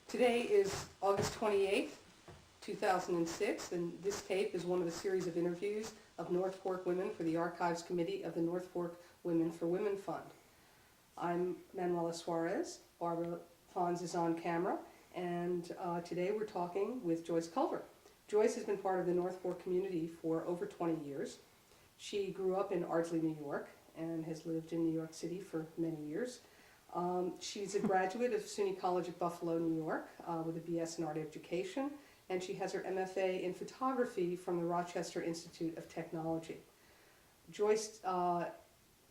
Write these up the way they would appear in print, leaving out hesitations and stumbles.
Today is August 28th, 2006, and this tape is one of a series of interviews of North Fork women for the Archives Committee of the North Fork Women for Women Fund. I'm Manuela Soares. Barbara Pfanz is on camera, and today we're talking with Joyce Culver. Joyce has been part of the North Fork community for over 20 years. She grew up in Ardsley, New York, and has lived in New York City for many years. She's a graduate of SUNY College at Buffalo, New York, with a BS in Art Education, and she has her MFA in photography from the Rochester Institute of Technology. Joyce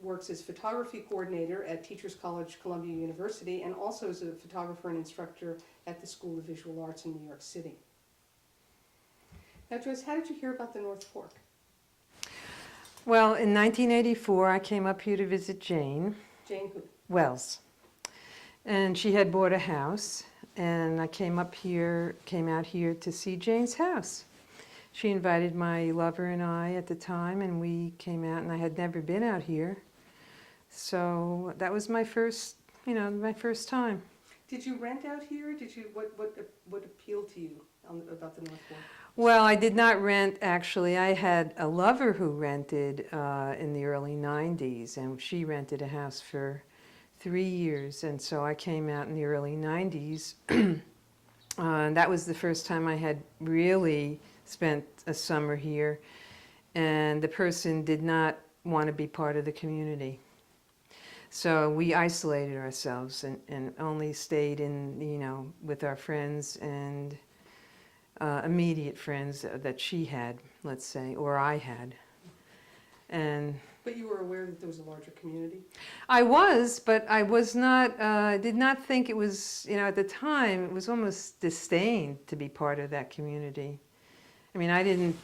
works as photography coordinator at Teachers College, Columbia University, and also as a photographer and instructor at the School of Visual Arts in New York City. Now, Joyce, how did you hear about the North Fork? Well, in 1984, I came up here to visit Jane. Jane who? Wells. And she had bought a house, and I came out here to see Jane's house. She invited my lover and I at the time, and we came out, and I had never been out here. So that was my first, my first time. Did you rent out here? What appealed to you about the North Fork? Well, I did not rent, actually. I had a lover who rented in the early 90s, and she rented a house for 3 years, and so I came out in the early 90s. That was the first time I had really spent a summer here, and the person did not want to be part of the community. So we isolated ourselves and only stayed in, with our friends and immediate friends that she had, let's say, or I had. But you were aware that there was a larger community? I was, but I was not, did not think it was, at the time, it was almost disdain to be part of that community. I mean, I didn't,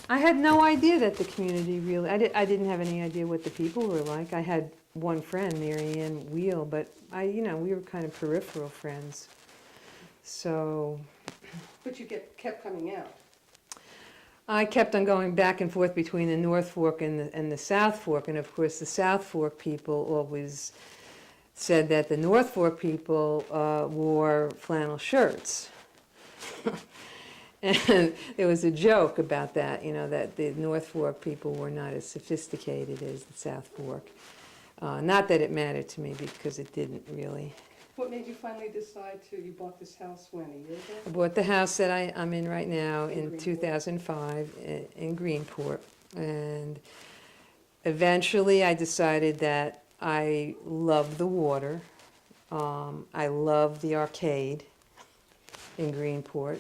I had no idea that the community really, I didn't have any idea what the people were like. I had one friend, Mary Ann Wheel, but we were kind of peripheral friends. So. But you kept coming out. I kept on going back and forth between the North Fork and the South Fork, and of course the South Fork people always said that the North Fork people wore flannel shirts. And there was a joke about that, that the North Fork people were not as sophisticated as the South Fork. Not that it mattered to me, because it didn't really. What made you finally decide you bought this house when, a year ago? I bought the house that I'm in right now in 2005 in Greenport. And eventually I decided that I love the water. I love the arcade in Greenport.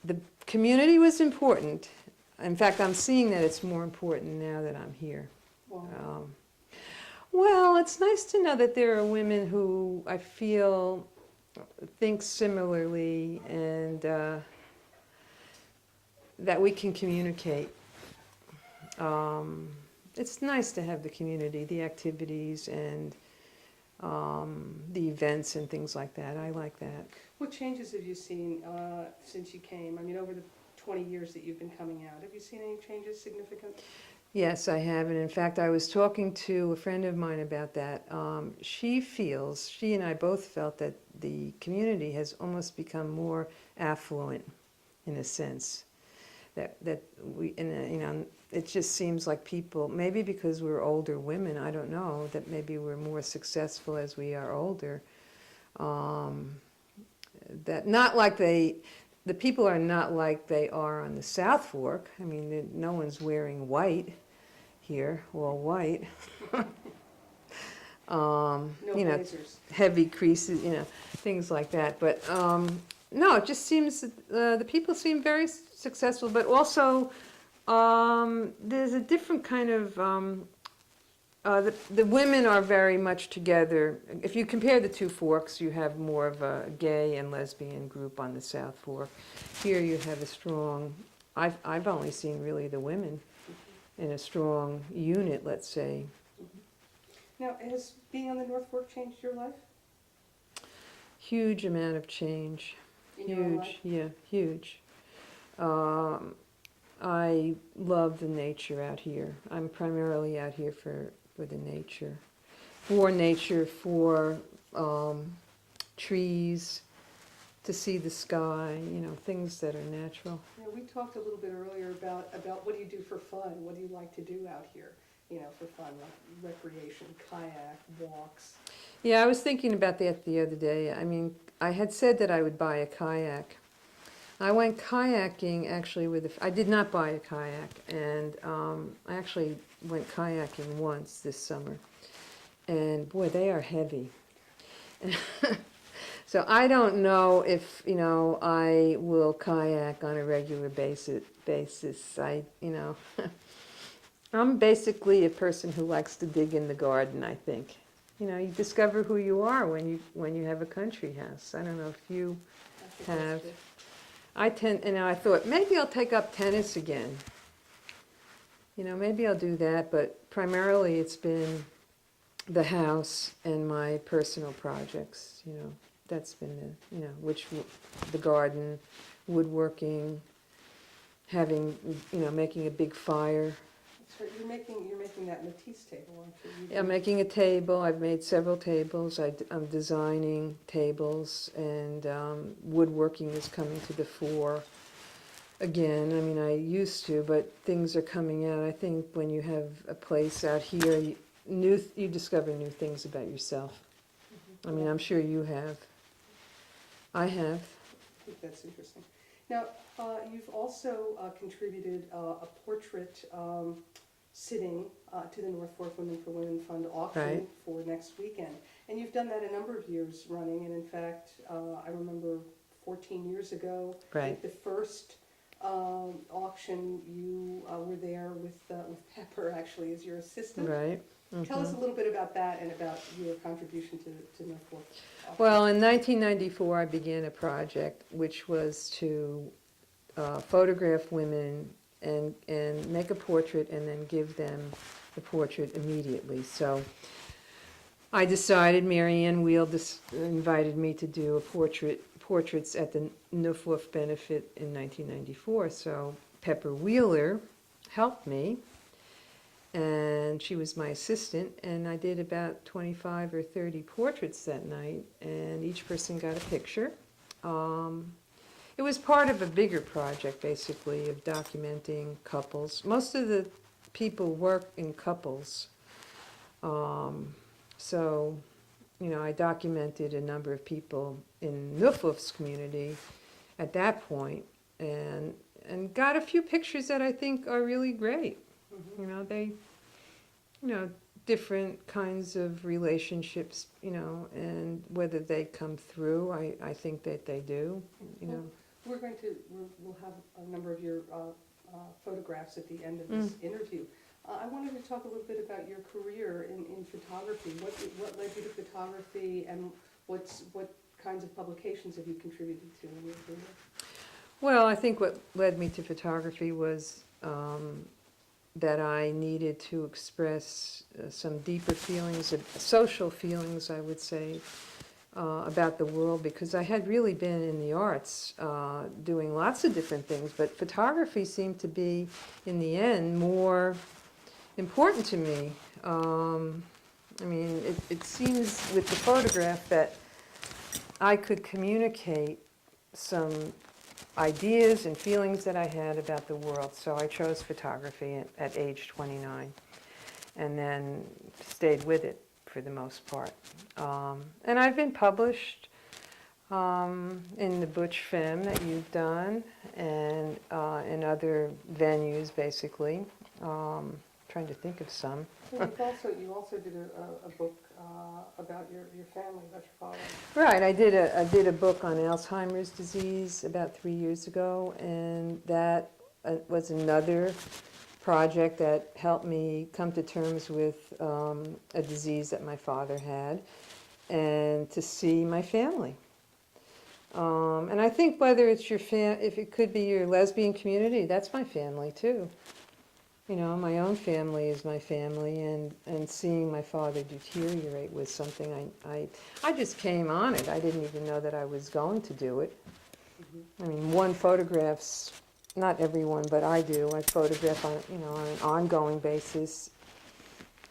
The community was important. In fact, I'm seeing that it's more important now that I'm here. Wow. Well, it's nice to know that there are women who I feel think similarly, and that we can communicate. It's nice to have the community, the activities, and the events and things like that. I like that. What changes have you seen since you came? I mean, over the 20 years that you've been coming out, have you seen any changes significant? Yes, I have, and in fact, I was talking to a friend of mine about that. She and I both felt that the community has almost become more affluent, in a sense. That we, it just seems like people, maybe because we're older women, I don't know, that maybe we're more successful as we are older. That not like the people are not like they are on the South Fork. I mean, no one's wearing white here, all white. No blazers. Heavy creases, things like that. But no, it just seems the people seem very successful. But also, there's a different kind of. The women are very much together. If you compare the two forks, you have more of a gay and lesbian group on the South Fork. Here you have a strong, I've only seen really the women in a strong unit, let's say. Now, has being on the North Fork changed your life? Huge amount of change. In your own life? Yeah, huge. I love the nature out here. I'm primarily out here for the nature. For nature, for trees, to see the sky, you know, things that are natural. Yeah, we talked a little bit earlier about what do you do for fun? What do you like to do out here, you know, for fun, like recreation, kayak, walks? Yeah, I was thinking about that the other day. I mean, I had said that I would buy a kayak. I went kayaking actually I did not buy a kayak, and I actually went kayaking once this summer. And boy, they are heavy. So I don't know if, you know, I will kayak on a regular basis. I'm basically a person who likes to dig in the garden, I think. You know, you discover who you are when you have a country house. I don't know if you have. I thought maybe I'll take up tennis again. You know, maybe I'll do that, but primarily it's been the house and my personal projects, you know. That's been the garden, woodworking, having, you know, making a big fire. So you're making that Matisse table, aren't you? Yeah, I'm making a table. I've made several tables. I'm designing tables, and woodworking is coming to the fore again. I mean, I used to, but things are coming out. I think when you have a place out here, you discover new things about yourself. Mm-hmm. I mean, I'm sure you have. I have. I think that's interesting. Now, you've also contributed a portrait sitting to the North Fork Women for Women Fund auction Right. for next weekend. And you've done that a number of years running, and in fact, I remember 14 years ago, Right. the first auction, you were there with Pepper, actually, as your assistant. Right. Tell us a little bit about that and about your contribution to North Fork. Well, in 1994, I began a project which was to photograph women and make a portrait and then give them the portrait immediately. So I decided, Mary Ann Wheel invited me to do portraits at the NFWF benefit in 1994. So Pepper Wheeler helped me, and she was my assistant, and I did about 25 or 30 portraits that night, and each person got a picture. It was part of a bigger project, basically, of documenting couples. Most of the people work in couples. So, you know, I documented a number of people in NFWF's community at that point, and got a few pictures that I think are really great. Mm-hmm. You know, different kinds of relationships, you know, and whether they come through, I think that they do, you know. We'll have a number of your photographs at the end of this interview. I wanted to talk a little bit about your career in photography. What led you to photography, and what kinds of publications have you contributed to in your career? Well, I think what led me to photography was that I needed to express some deeper feelings, social feelings, I would say, about the world, because I had really been in the arts doing lots of different things, but photography seemed to be, in the end, more important to me. I mean, it seems with the photograph that I could communicate some ideas and feelings that I had about the world. So I chose photography at age 29, and then stayed with it for the most part. And I've been published in the Butch Femme that you've done, and in other venues, basically. Trying to think of some. Well, you also did a book about your family, about your father. Right, I did a book on Alzheimer's disease about 3 years ago, and that was another project that helped me come to terms with a disease that my father had, and to see my family. And I think whether it's if it could be your lesbian community, that's my family too. You know, my own family is my family, and seeing my father deteriorate was something I just came on it. I didn't even know that I was going to do it. Mm-hmm. I mean, one photographs, not everyone, but I do. I photograph on an ongoing basis,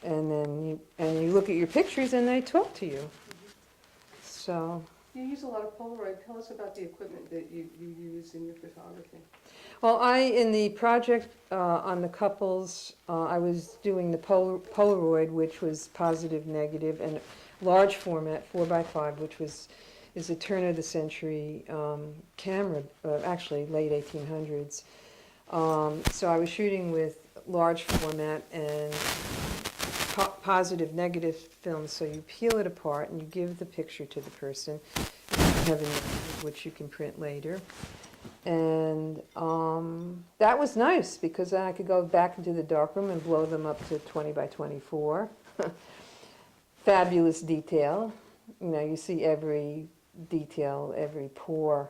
and then you look at your pictures and they talk to you. Mm-hmm. So You use a lot of Polaroid. Tell us about the equipment that you use in your photography. Well, in the project on the couples, I was doing the Polaroid, which was positive, negative, and large format, 4x5, which is a turn of the century camera, actually late 1800s. So I was shooting with large format and positive, negative films. So you peel it apart and you give the picture to the person, which you can print later. And that was nice because then I could go back into the darkroom and blow them up to 20 by 24. Fabulous detail. You know, you see every detail, every pore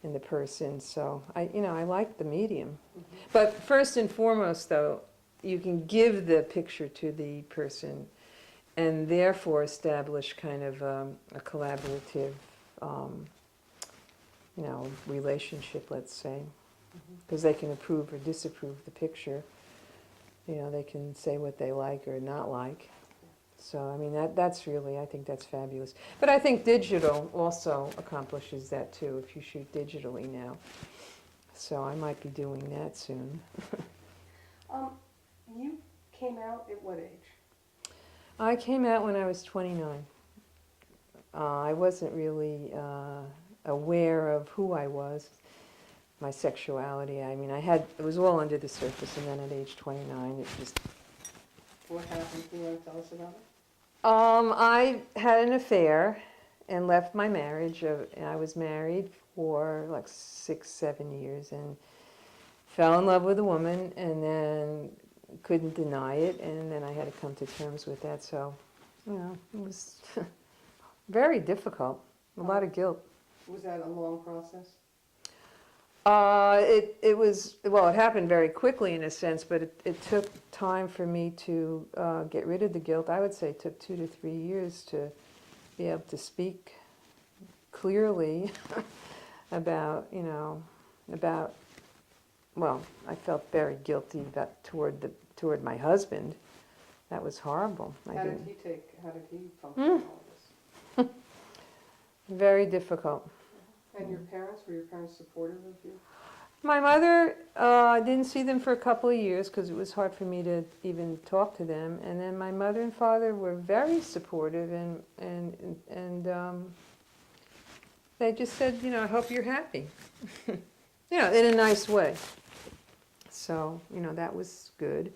in the person. So I like the medium. Mm-hmm. But first and foremost, though, you can give the picture to the person and therefore establish kind of a collaborative relationship, let's say, because they can approve or disapprove the picture. You know, they can say what they like or not like. So, I mean, that's really, I think that's fabulous. But I think digital also accomplishes that too, if you shoot digitally now. So I might be doing that soon. You came out at what age? I came out when I was 29. I wasn't really aware of who I was, my sexuality. I mean, it was all under the surface, and then at age 29, it just... What happened? Can you want to tell us about it? I had an affair and left my marriage. I was married for like 6-7 years and fell in love with a woman and then couldn't deny it, and then I had to come to terms with that. So, you know, it was very difficult, a lot of guilt. Was that a long process? It happened very quickly in a sense, but it took time for me to get rid of the guilt. I would say it took 2 to 3 years to be able to speak clearly about, I felt very guilty toward my husband. That was horrible. How did he function in all this? Very difficult. And your parents, were your parents supportive of you? My mother, I didn't see them for a couple of years because it was hard for me to even talk to them. And then my mother and father were very supportive, and they just said, I hope you're happy, in a nice way. So, that was good.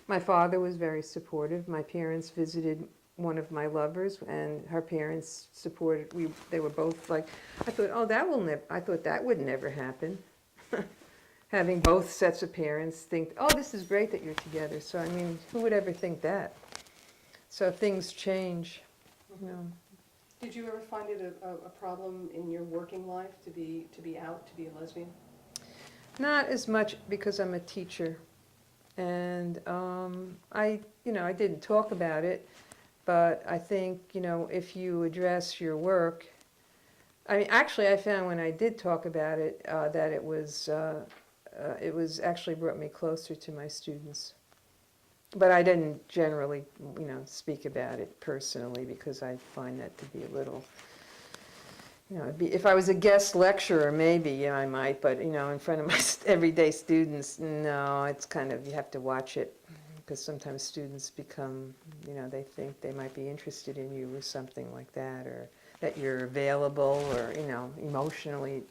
My father was very supportive. My parents visited one of my lovers, and her parents supported. They were both like, I thought that would never happen. Having both sets of parents think, oh, this is great that you're together. So, I mean, who would ever think that? So things change, Did you ever find it a problem in your working life to be out, to be a lesbian? Not as much because I'm a teacher, and I didn't talk about it. But I think, if you address your work, I found when I did talk about it that it was actually brought me closer to my students. But I didn't generally, speak about it personally because I find that to be a little, if I was a guest lecturer, maybe I might, but, in front of my everyday students, no, it's kind of, you have to watch it. Because sometimes students become, they think they might be interested in you or something like that, or that you're available, or, emotionally,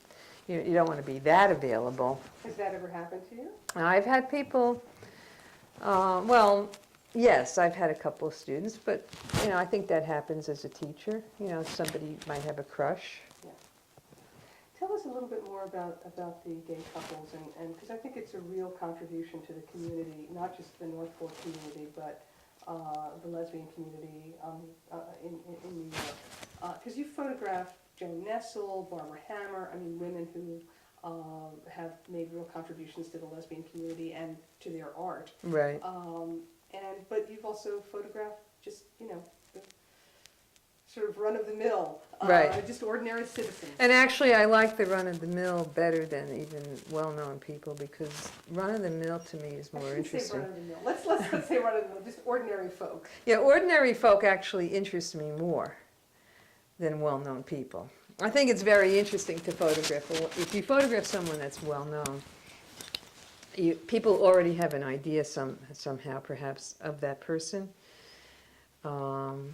you don't want to be that available. Has that ever happened to you? I've had people, yes, I've had a couple of students, but, I think that happens as a teacher. Somebody might have a crush. Yeah. Tell us a little bit more about the gay couples, and because I think it's a real contribution to the community, not just the North Fork community, but the lesbian community in New York. Because you photographed Joan Nessel, Barbara Hammer, women who have made real contributions to the lesbian community and to their art. Right. But you've also photographed just, sort of run-of-the-mill, right. Just ordinary citizens. And actually, I like the run-of-the-mill better than even well-known people, because run-of-the-mill to me is more interesting. Say run-of-the-mill. Let's say run-of-the-mill, just ordinary folk. Yeah, ordinary folk actually interest me more than well-known people. I think it's very interesting to photograph. If you photograph someone that's well known, people already have an idea somehow, perhaps, of that person. And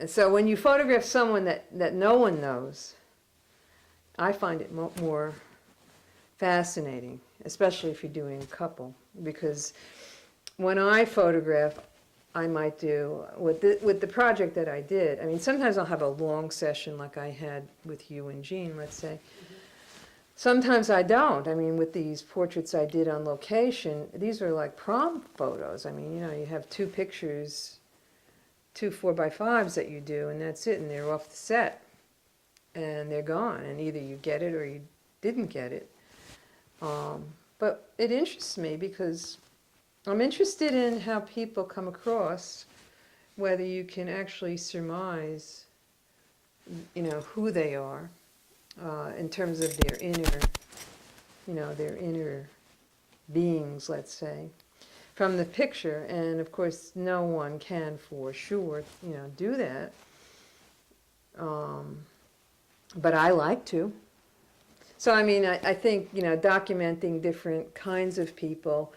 so when you photograph someone that no one knows, I find it more fascinating, especially if you're doing a couple, because when I photograph, I might do, with the project that I did, I mean, sometimes I'll have a long session like I had with you and Jean, let's say. Sometimes I don't. I mean, with these portraits I did on location, these are like prom photos. I mean, you know, you have two pictures, two 4x5s that you do, and that's it, and they're off the set. And they're gone, and either you get it or you didn't get it. But it interests me because I'm interested in how people come across, whether you can actually surmise, you know, who they are in terms of their inner, you know, their inner beings, let's say, from the picture. And of course, no one can for sure, you know, do that. But I like to. So, I mean, I think, you know, documenting different kinds of people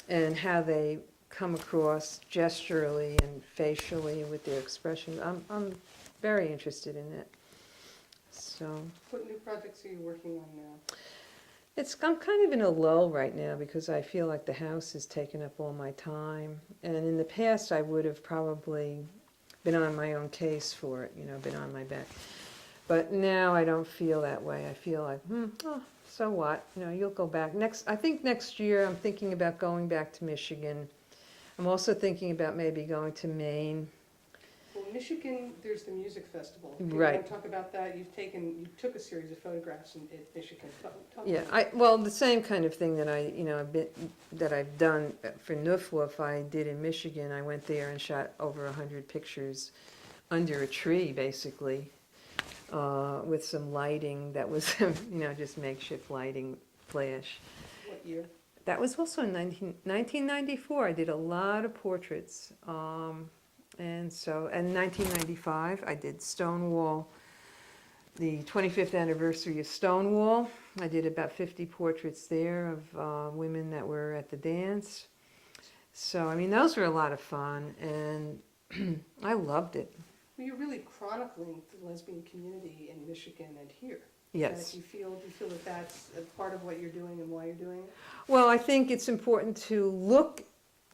and how they come across gesturally and facially with their expression, I'm very interested in it. So. What new projects are you working on now? I'm kind of in a lull right now because I feel like the house has taken up all my time. And in the past, I would have probably been on my own case for it, you know, been on my back. But now I don't feel that way. I feel like, oh, so what? You know, you'll go back. I think next year I'm thinking about going back to Michigan. I'm also thinking about maybe going to Maine. Well, Michigan, there's the music festival. Right. You want to talk about that? You took a series of photographs in Michigan. Yeah, well, the same kind of thing that that I've done for NFWFWF, I did in Michigan. I went there and shot over 100 pictures under a tree, basically. With some lighting that was, you know, just makeshift lighting flash. What year? That was also in 1994. I did a lot of portraits. And so, in 1995, I did Stonewall, the 25th anniversary of Stonewall. I did about 50 portraits there of women that were at the dance. So, I mean, those were a lot of fun, and I loved it. Well, you're really chronicling the lesbian community in Michigan and here. Yes. Do you feel that that's a part of what you're doing and why you're doing it? Well, I think it's important to look.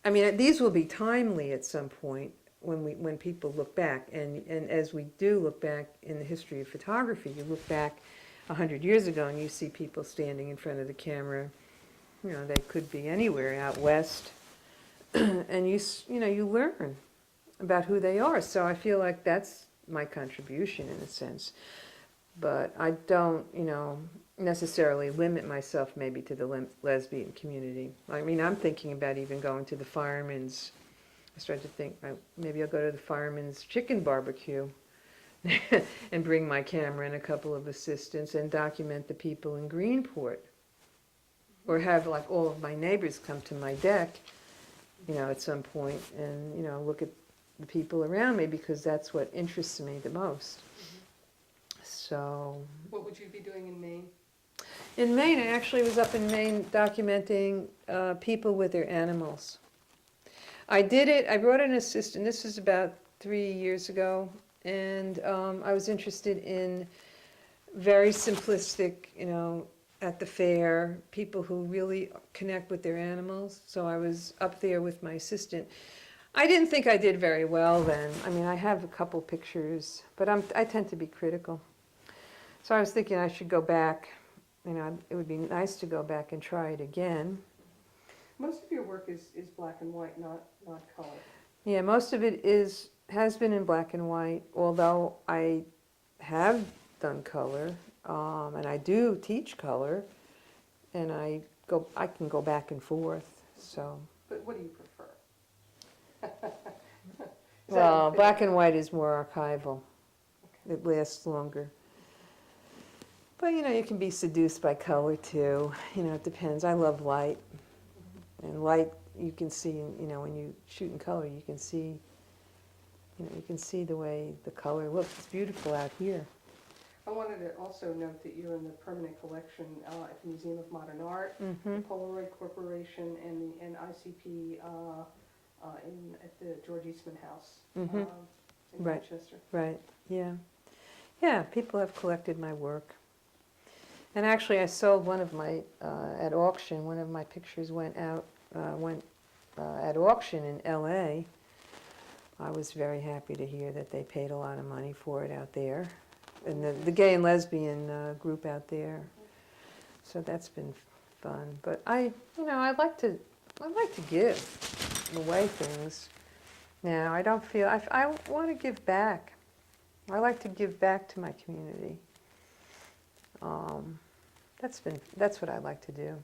I mean, these will be timely at some point when people look back, and as we do look back in the history of photography, you look back 100 years ago and you see people standing in front of the camera. You know, they could be anywhere out west, and you know, you learn about who they are. So I feel like that's my contribution in a sense. But I don't, you know, necessarily limit myself maybe to the lesbian community. I mean, I'm thinking about even going to the firemen's. I started to think maybe I'll go to the firemen's chicken barbecue and bring my camera and a couple of assistants and document the people in Greenport. Or have like all of my neighbors come to my deck, you know, at some point and, you know, look at the people around me because that's what interests me the most. So. What would you be doing in Maine? In Maine, I actually was up in Maine documenting people with their animals. I did it, I brought an assistant, this was about 3 years ago, and I was interested in very simplistic, you know, at the fair, people who really connect with their animals. So I was up there with my assistant. I didn't think I did very well then. I mean, I have a couple pictures, but I tend to be critical. So I was thinking I should go back, you know, it would be nice to go back and try it again. Most of your work is black and white, not color. Yeah, most of it has been in black and white, although I have done color, and I do teach color, and I can go back and forth. So. But what do you prefer? Well, black and white is more archival. Okay. It lasts longer. But you know, you can be seduced by color too. You know, it depends. I love light. And light, you can see, you know, when you shoot in color, you can see, you know, you can see the way the color looks. It's beautiful out here. I wanted to also note that you're in the permanent collection at the Museum of Modern Art, Mm-hmm. the Polaroid Corporation, and ICP at the George Eastman House Mm-hmm. in Right. Rochester. Right, yeah. Yeah, people have collected my work. And actually, I sold one of my, at auction, one of my pictures went out, at auction in LA. I was very happy to hear that they paid a lot of money for it out there. And the gay and lesbian group out there. So that's been fun. But I like to give away things. Now, I don't feel, I want to give back. I like to give back to my community. That's what I like to do.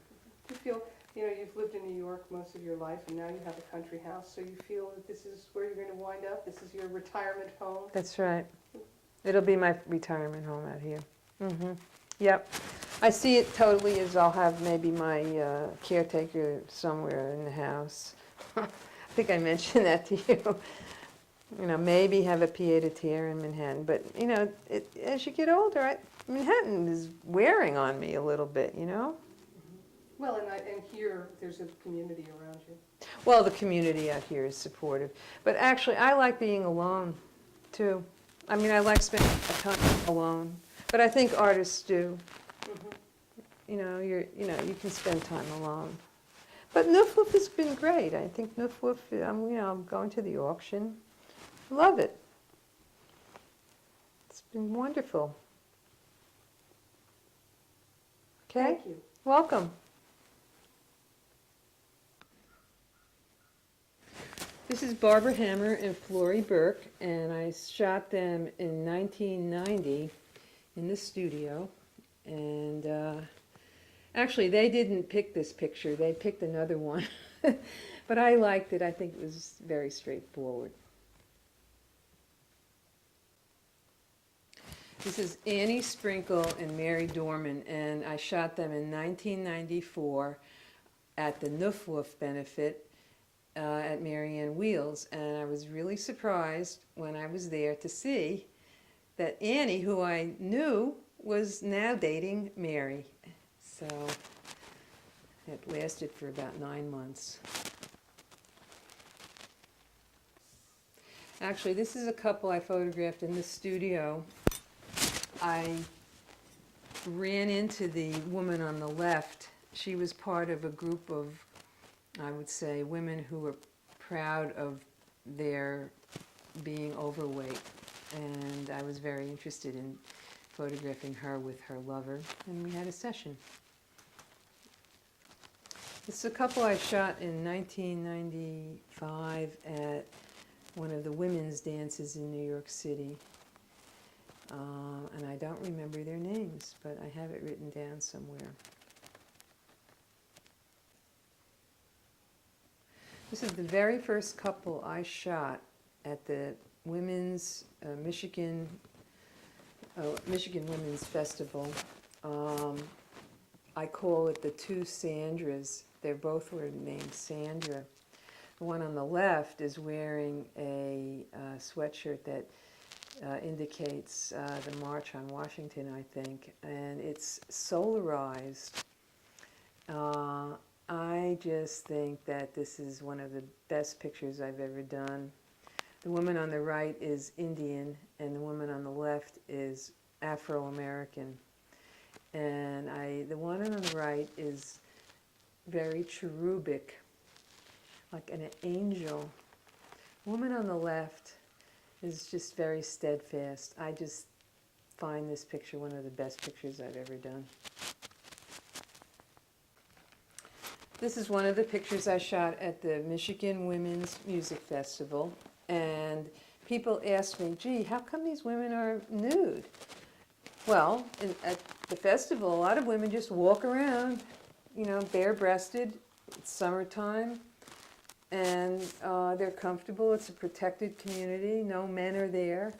Do you feel, you've lived in New York most of your life, and now you have a country house, so you feel that this is where you're going to wind up? This is your retirement home? That's right. It'll be my retirement home out here. Mm-hmm. Yep. I see it totally as I'll have maybe my caretaker somewhere in the house. I think I mentioned that to you. Maybe have a pied-à-terre in Manhattan. But, as you get older, Manhattan is wearing on me a little bit, Well, and here, there's a community around you. Well, the community out here is supportive. But actually, I like being alone, too. I like spending time alone. But I think artists do. Mm-hmm. You can spend time alone. But NFWF has been great. I think NFWF, I'm going to the auction. Love it. It's been wonderful. Okay? Thank you. Welcome. This is Barbara Hammer and Flory Burke, and I shot them in 1990 in the studio. And actually, they didn't pick this picture. They picked another one. But I liked it. I think it was very straightforward. This is Annie Sprinkle and Mary Dorman, and I shot them in 1994 at the NFWF benefit at Marianne Wheels, and I was really surprised when I was there to see that Annie, who I knew, was now dating Mary. So it lasted for about 9 months. Actually, this is a couple I photographed in the studio. I ran into the woman on the left. She was part of a group of, I would say, women who were proud of their being overweight. And I was very interested in photographing her with her lover, and we had a session. This is a couple I shot in 1995 at one of the women's dances in New York City. And I don't remember their names, but I have it written down somewhere. This is the very first couple I shot at the Women's Michigan Women's Festival. I call it the two Sandras. They both were named Sandra. The one on the left is wearing a sweatshirt that indicates the March on Washington, I think, and it's solarized. I just think that this is one of the best pictures I've ever done. The woman on the right is Indian, and the woman on the left is Afro-American. And the one on the right is very cherubic, like an angel. The woman on the left is just very steadfast. I just find this picture one of the best pictures I've ever done. This is one of the pictures I shot at the Michigan Women's Music Festival. And people ask me, gee, how come these women are nude? Well, at the festival, a lot of women just walk around, bare-breasted. It's summertime. And they're comfortable. It's a protected community. No men are there.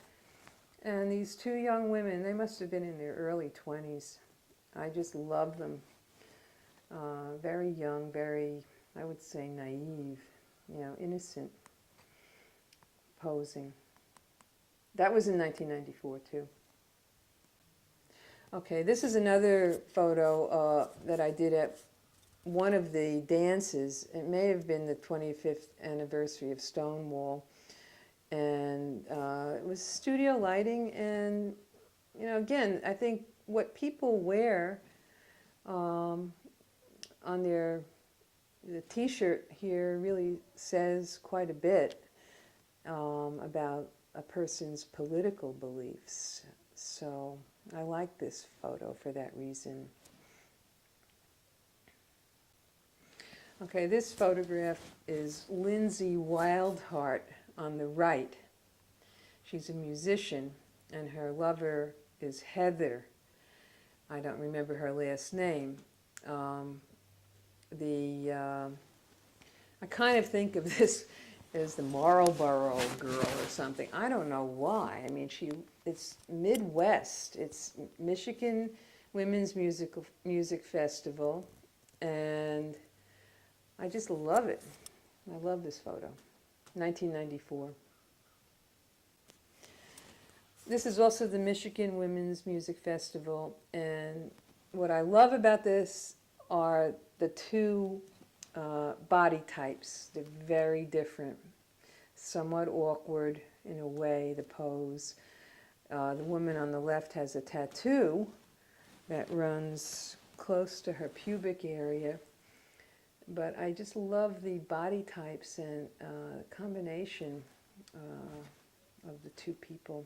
And these two young women, they must have been in their early 20s. I just love them. Very young, very, I would say, naive, innocent, posing. That was in 1994, too. Okay, this is another photo that I did at one of the dances. It may have been the 25th anniversary of Stonewall. And it was studio lighting, and again, I think what people wear on the T-shirt here really says quite a bit about a person's political beliefs. So I like this photo for that reason. Okay, this photograph is Lindsay Wildheart on the right. She's a musician, and her lover is Heather. I don't remember her last name. I kind of think of this as the Marlboro girl or something. I don't know why. I mean, it's Midwest. It's Michigan Women's Music Festival, and I just love it. I love this photo. 1994. This is also the Michigan Women's Music Festival, and what I love about this are the two body types. They're very different, somewhat awkward in a way, the pose. The woman on the left has a tattoo that runs close to her pubic area, but I just love the body types and combination of the two people.